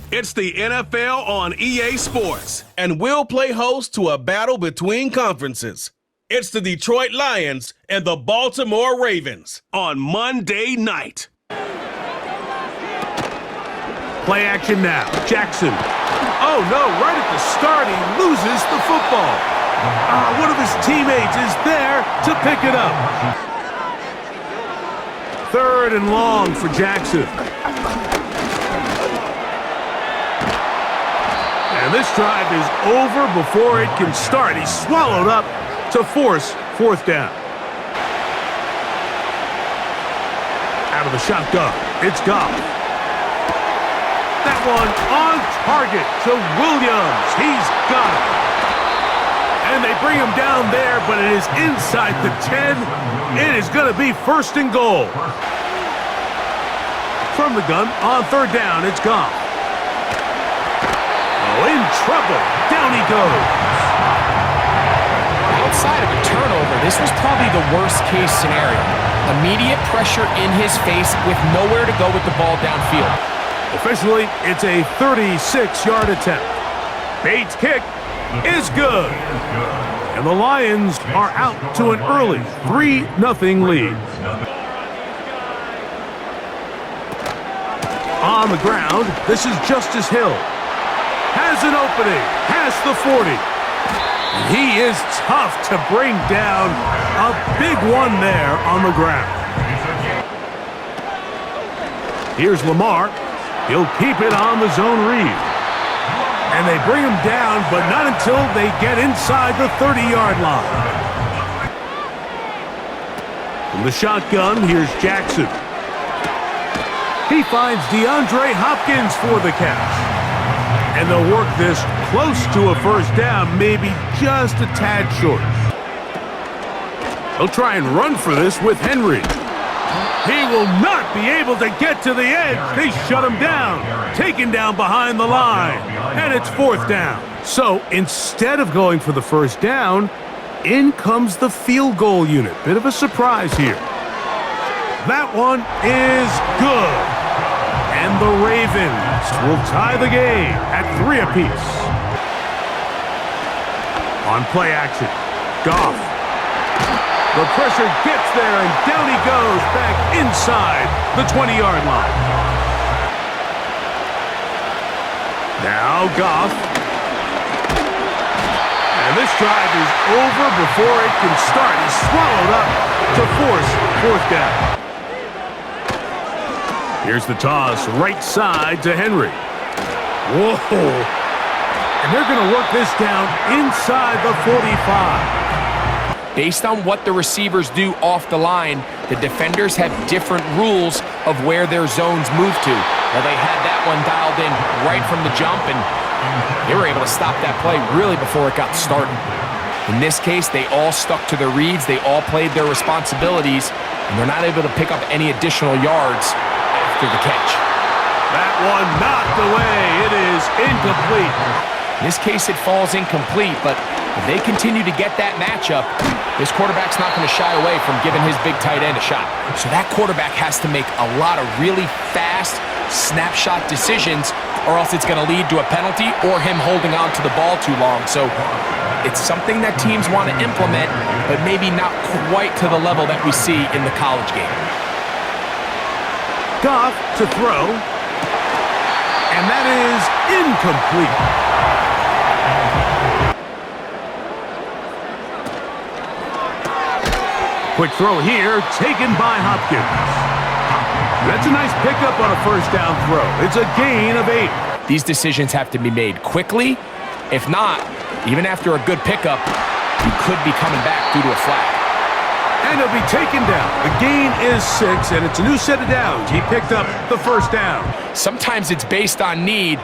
It's the NFL on EA Sports, and we'll play host to a battle between conferences. It's the Detroit Lions and the Baltimore Ravens on Monday night. Play action now. Jackson. Oh, no, right at the start, he loses the football. One of his teammates is there to pick it up. 3rd and long for Jackson. And this drive is over before it can start. He's swallowed up to force 4th down. Out of the shotgun, it's Goff. That one on target to Williams. He's got it. And they bring him down there, but it is inside the 10. It is going to be 1st and goal. From the gun on 3rd down, it's Goff. In trouble. Down he goes. Outside of a turnover, this was probably the worst-case scenario. Immediate pressure in his face with nowhere to go with the ball downfield. Officially, it's a 36-yard attempt. Bates' kick is good. And the Lions are out to an early 3-0 lead. On the ground, this is Justice Hill. Has an opening, past the 40. He is tough to bring down. A big one there on the ground. Here's Lamar. He'll keep it on the zone read. And they bring him down, but not until they get inside the 30-yard line. From the shotgun, here's Jackson. He finds DeAndre Hopkins for the catch. And they'll work this close to a 1st down, maybe just a tad short. He'll try and run for this with Henry. He will not be able to get to the edge. They shut him down. Taken down behind the line. And it's 4th down. So instead of going for the 1st down, in comes the field goal unit. Bit of a surprise here. That one is good. And the Ravens will tie the game at 3 apiece. On play action, Goff. The pressure gets there, and down he goes back inside the 20-yard line. Now Goff. And this drive is over before it can start. He's swallowed up to force 4th down. Here's the toss, right side to Henry. Whoa. And they're going to work this down inside the 45. Based on what the receivers do off the line, the defenders have different rules of where their zones move to. Well, they had that one dialed in right from the jump, and they were able to stop that play really before it got started. In this case, they all stuck to their reads, they all played their responsibilities, and they're not able to pick up any additional yards after the catch. That one knocked away. It is incomplete. In this case, it falls incomplete, but if they continue to get that matchup, this quarterback's not going to shy away from giving his big tight end a shot. So that quarterback has to make a lot of really fast snapshot decisions, or else it's going to lead to a penalty or him holding on to the ball too long. So it's something that teams want to implement, but maybe not quite to the level that we see in the college game. Goff to throw, and that is incomplete. Quick throw here, taken by Hopkins. That's a nice pickup on a 1st down throw. It's a gain of 8. These decisions have to be made quickly. If not, even after a good pickup, you could be coming back due to a flag. And he'll be taken down. The gain is 6, and it's a new set of downs. He picked up the 1st down. Sometimes it's based on need,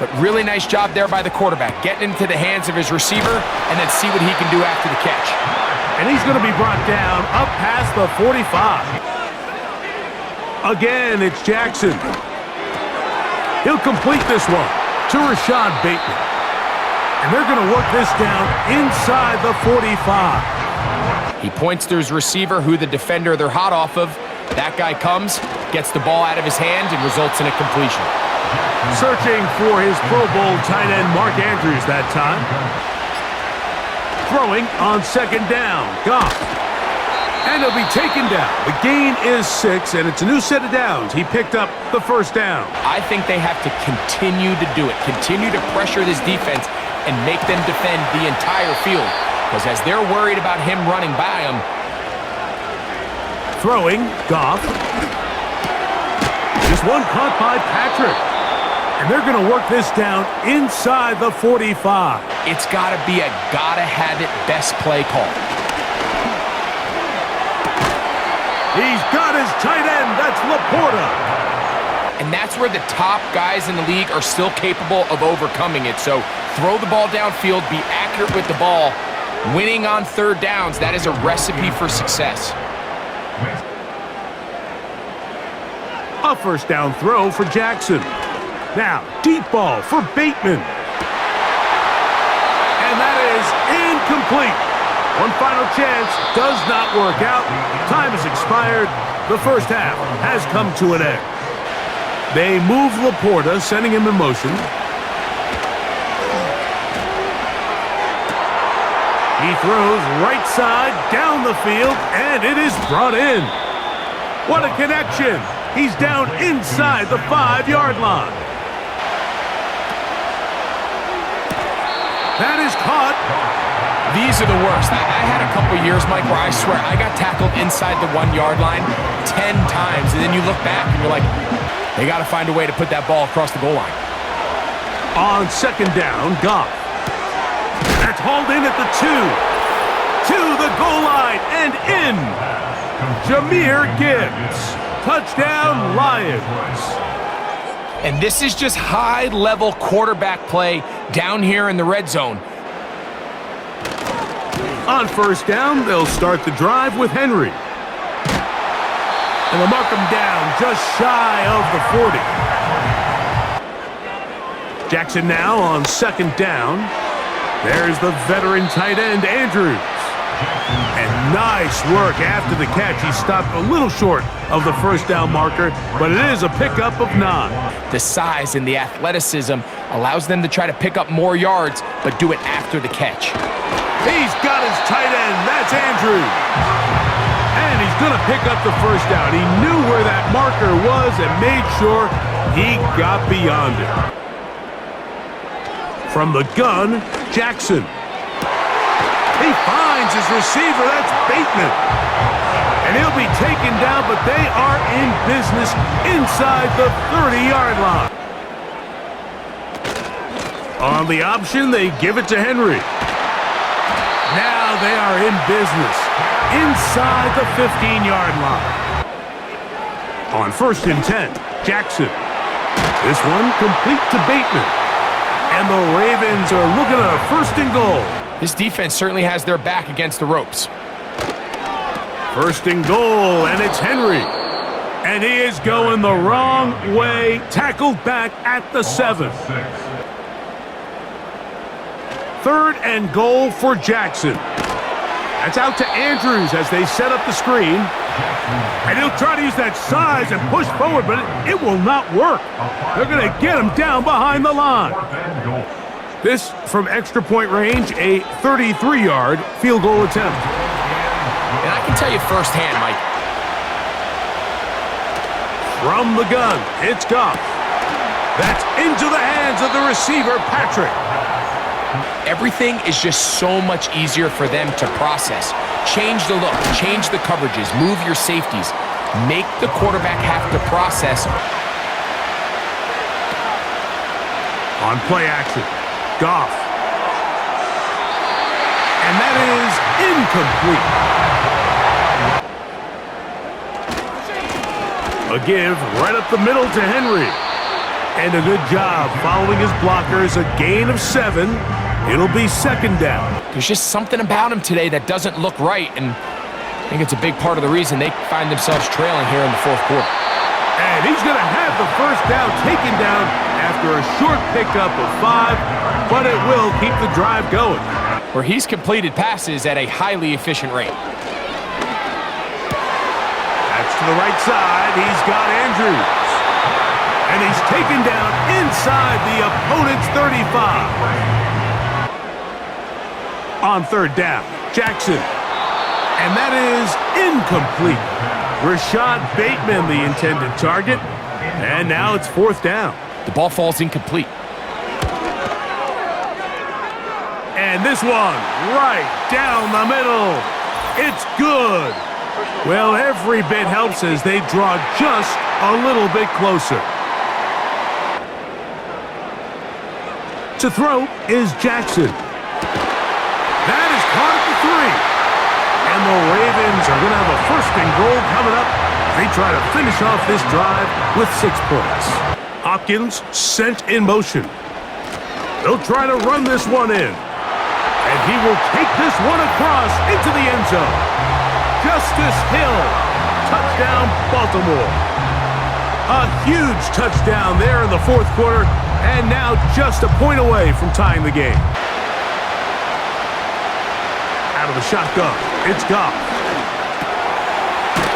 but really nice job there by the quarterback, getting into the hands of his receiver and then see what he can do after the catch. And he's going to be brought down up past the 45. Again, it's Jackson. He'll complete this one to Rashad Bateman. And they're going to work this down inside the 45. He points to his receiver, who the defender they're hot off of. That guy comes, gets the ball out of his hand, and results in a completion. Searching for his Pro Bowl tight end Mark Andrews that time. Throwing on second down, Goff. And he'll be taken down. The gain is 6, and it's a new set of downs. He picked up the first down. I think they have to continue to do it. Continue to pressure this defense and make them defend the entire field. Because as they're worried about him running by them. Throwing, Goff. Just one caught by Patrick. And they're going to work this down inside the 45. It's got to be a gotta-have-it best play call. He's got his tight end. That's Laporta. And that's where the top guys in the league are still capable of overcoming it. So throw the ball downfield, be accurate with the ball. Winning on third downs, that is a recipe for success. A first down throw for Jackson. Now, deep ball for Bateman. And that is incomplete. One final chance does not work out. Time has expired. The first half has come to an end. They move Laporta, sending him in motion. He throws right side down the field, and it is brought in. What a connection. He's down inside the 5-yard line. That is caught. These are the worst. I had a couple years, Mike, where I swear I got tackled inside the 1-yard line 10 times, and then you look back and you're like, they got to find a way to put that ball across the goal line. On second down, Goff. That's hauled in at the 2. To the goal line and in. Jahmyr Gibbs. Touchdown, Lions. And this is just high-level quarterback play down here in the red zone. On first down, they'll start the drive with Henry. And they'll mark him down just shy of the 40. Jackson now on second down. There's the veteran tight end, Andrews. And nice work after the catch. He stopped a little short of the first down marker, but it is a pickup of 9. The size and the athleticism allows them to try to pick up more yards, but do it after the catch. He's got his tight end. That's Andrews. And he's going to pick up the first down. He knew where that marker was and made sure he got beyond it. From the gun, Jackson. He finds his receiver. That's Bateman. And he'll be taken down, but they are in business inside the 30-yard line. On the option, they give it to Henry. Now they are in business inside the 15-yard line. On first and 10, Jackson. This one complete to Bateman. And the Ravens are looking at a first and goal. This defense certainly has their back against the ropes. First and goal, and it's Henry. And he is going the wrong way. Tackled back at the 7. Third and goal for Jackson. That's out to Andrews as they set up the screen. And he'll try to use that size and push forward, but it will not work. They're going to get him down behind the line. This from extra point range, a 33-yard field goal attempt. And I can tell you firsthand, Mike. From the gun, it's Goff. That's into the hands of the receiver, Patrick. Everything is just so much easier for them to process. Change the look, change the coverages, move your safeties. Make the quarterback have to process. On play action, Goff. And that is incomplete. A give right up the middle to Henry. And a good job following his blockers. A gain of 7. It'll be second down. There's just something about him today that doesn't look right, and I think it's a big part of the reason they find themselves trailing here in the fourth quarter. And he's going to have the first down taken down after a short pickup of 5, but it will keep the drive going. Where he's completed passes at a highly efficient rate. That's to the right side. He's got Andrews. And he's taken down inside the opponent's 35. On third down, Jackson. And that is incomplete. Rashad Bateman, the intended target. And now it's fourth down. The ball falls incomplete. And this one, right down the middle. It's good. Well, every bit helps as they draw just a little bit closer. To throw is Jackson. That is caught at the 3. And the Ravens are going to have a first and goal coming up. They try to finish off this drive with 6 points. Hopkins sent in motion. They'll try to run this one in. And he will take this one across into the end zone. Justice Hill. Touchdown, Baltimore. A huge touchdown there in the fourth quarter. And now just a point away from tying the game. Out of the shotgun, it's Goff.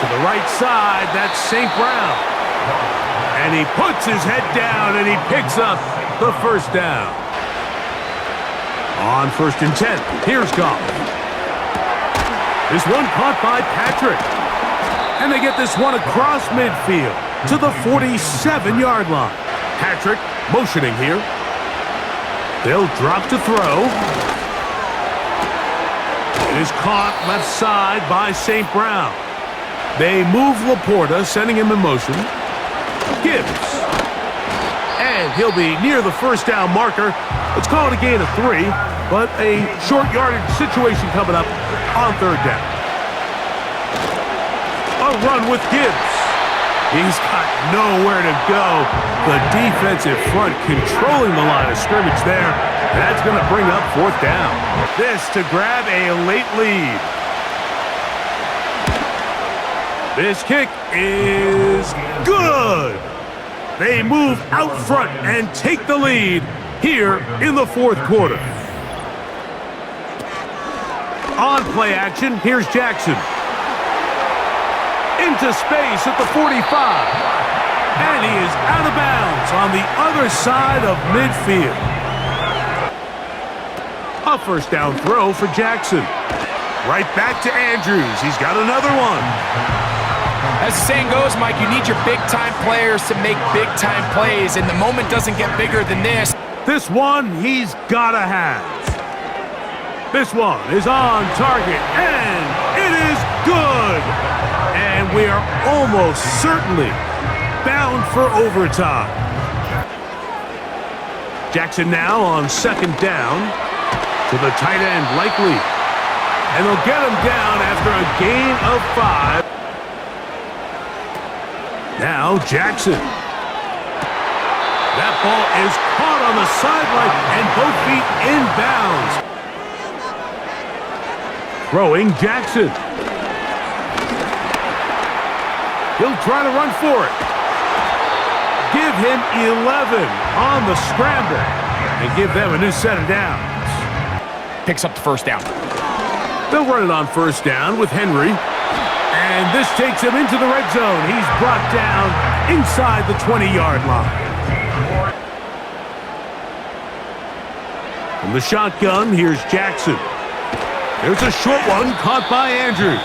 To the right side, that's St. Brown. And he puts his head down and he picks up the first down. On 1st and 10, here's Goff. This one caught by Patrick. And they get this one across midfield to the 47-yard line. Patrick motioning here. They'll drop to throw. It is caught left side by St. Brown. They move Laporta, sending him in motion. Gibbs. And he'll be near the first down marker. Let's call it a gain of 3, but a short yardage situation coming up on third down. A run with Gibbs. He's got nowhere to go. The defensive front controlling the line of scrimmage there. That's going to bring up fourth down. This to grab a late lead. This kick is good. They move out front and take the lead here in the fourth quarter. On play action, here's Jackson. Into space at the 45. And he is out of bounds on the other side of midfield. A first down throw for Jackson. Right back to Andrews. He's got another one. As the saying goes, Mike, you need your big-time players to make big-time plays, and the moment doesn't get bigger than this. This one he's got to have. This one is on target, and it is good. And we are almost certainly bound for overtime. Jackson now on second down to the tight end, likely. And they'll get him down after a gain of 5. Now Jackson. That ball is caught on the sideline and both feet inbounds. Throwing Jackson. He'll try to run for it. Give him 11 on the scramble and give them a new set of downs. Picks up the first down. They'll run it on first down with Henry. And this takes him into the red zone. He's brought down inside the 20-yard line. From the shotgun, here's Jackson. There's a short one caught by Andrews.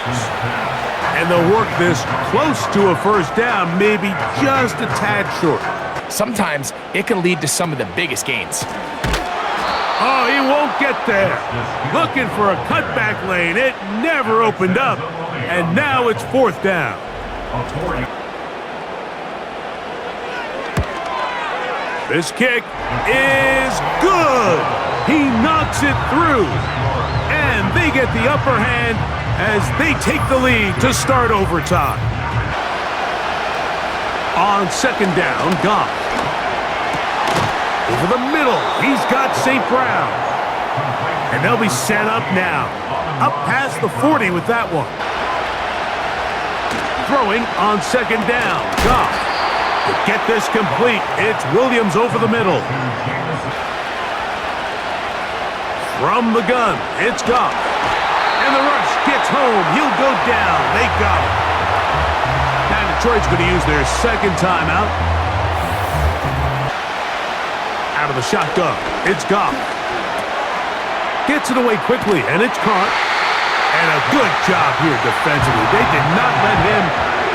And they'll work this close to a first down, maybe just a tad short. Sometimes it can lead to some of the biggest gains. Oh, he won't get there. Looking for a cutback lane. It never opened up. And now it's fourth down. This kick is good. He knocks it through. And they get the upper hand as they take the lead to start overtime. On second down, Goff. Over the middle, he's got St. Brown. And they'll be set up now. Up past the 40 with that one. Throwing on second down, Goff. To get this complete, it's Williams over the middle. From the gun, it's Goff. And the rush gets home. He'll go down. They got him. Now Detroit's going to use their second timeout. Out of the shotgun, it's Goff. Gets it away quickly, and it's caught. And a good job here defensively. They did not let him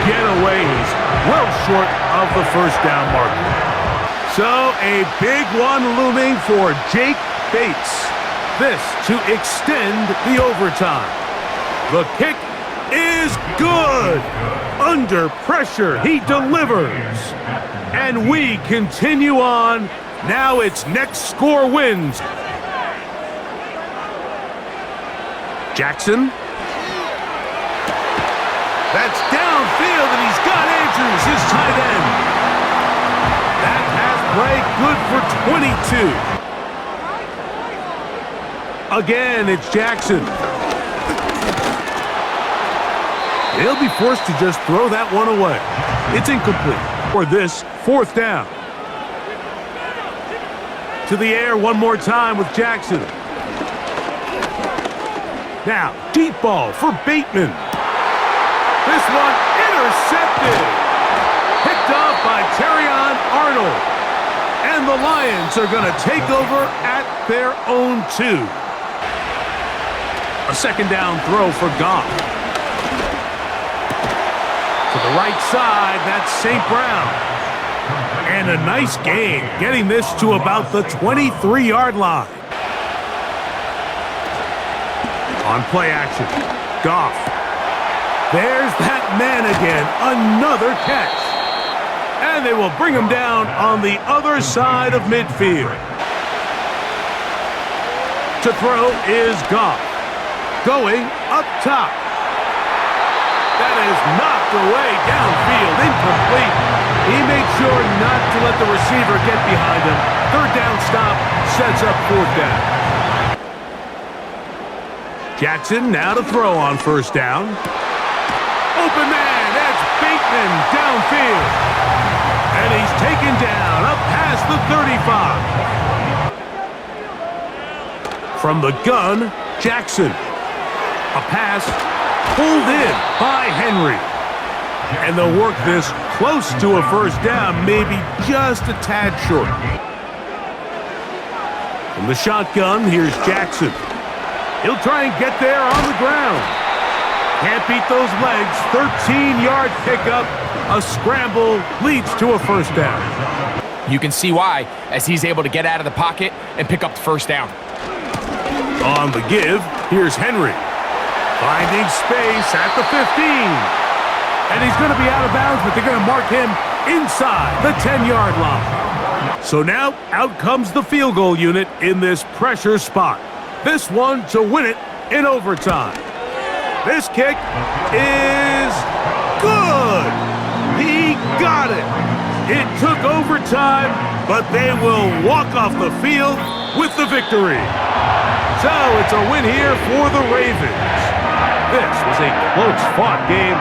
get away. He's well short of the first down marker. So a big one looming for Jake Bates. This to extend the overtime. The kick is good. Under pressure, he delivers. And we continue on. Now it's next score wins. Jackson. That's downfield, and he's got Andrews, his tight end. That pass play good for 22. Again, it's Jackson. He'll be forced to just throw that one away. It's incomplete for this fourth down. To the air one more time with Jackson. Now, deep ball for Bateman. This one intercepted. Picked off by Terrion Arnold. And the Lions are going to take over at their own 2. A second down throw for Goff. To the right side, that's St. Brown. And a nice gain, getting this to about the 23-yard line. On play action, Goff. There's that man again, another catch. And they will bring him down on the other side of midfield. To throw is Goff. Going up top. That is knocked away downfield, incomplete. He made sure not to let the receiver get behind him. Third down stop sets up fourth down. Jackson now to throw on first down. Open man, that's Bateman downfield. And he's taken down up past the 35. From the gun, Jackson. A pass pulled in by Henry. And they'll work this close to a first down, maybe just a tad short. From the shotgun, here's Jackson. He'll try and get there on the ground. Can't beat those legs. 13-yard pickup. A scramble leads to a first down. You can see why, as he's able to get out of the pocket and pick up the first down. On the give, here's Henry. Finding space at the 15. And he's going to be out of bounds, but they're going to mark him inside the 10-yard line. So now, out comes the field goal unit in this pressure spot. This one to win it in overtime. This kick is good. He got it. It took overtime, but they will walk off the field with the victory. So it's a win here for the Ravens. This was a close-fought game.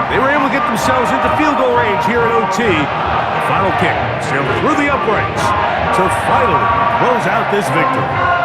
They were able to get themselves into field goal range here at OT. The final kick sailed through the uprights to finally close out this victory.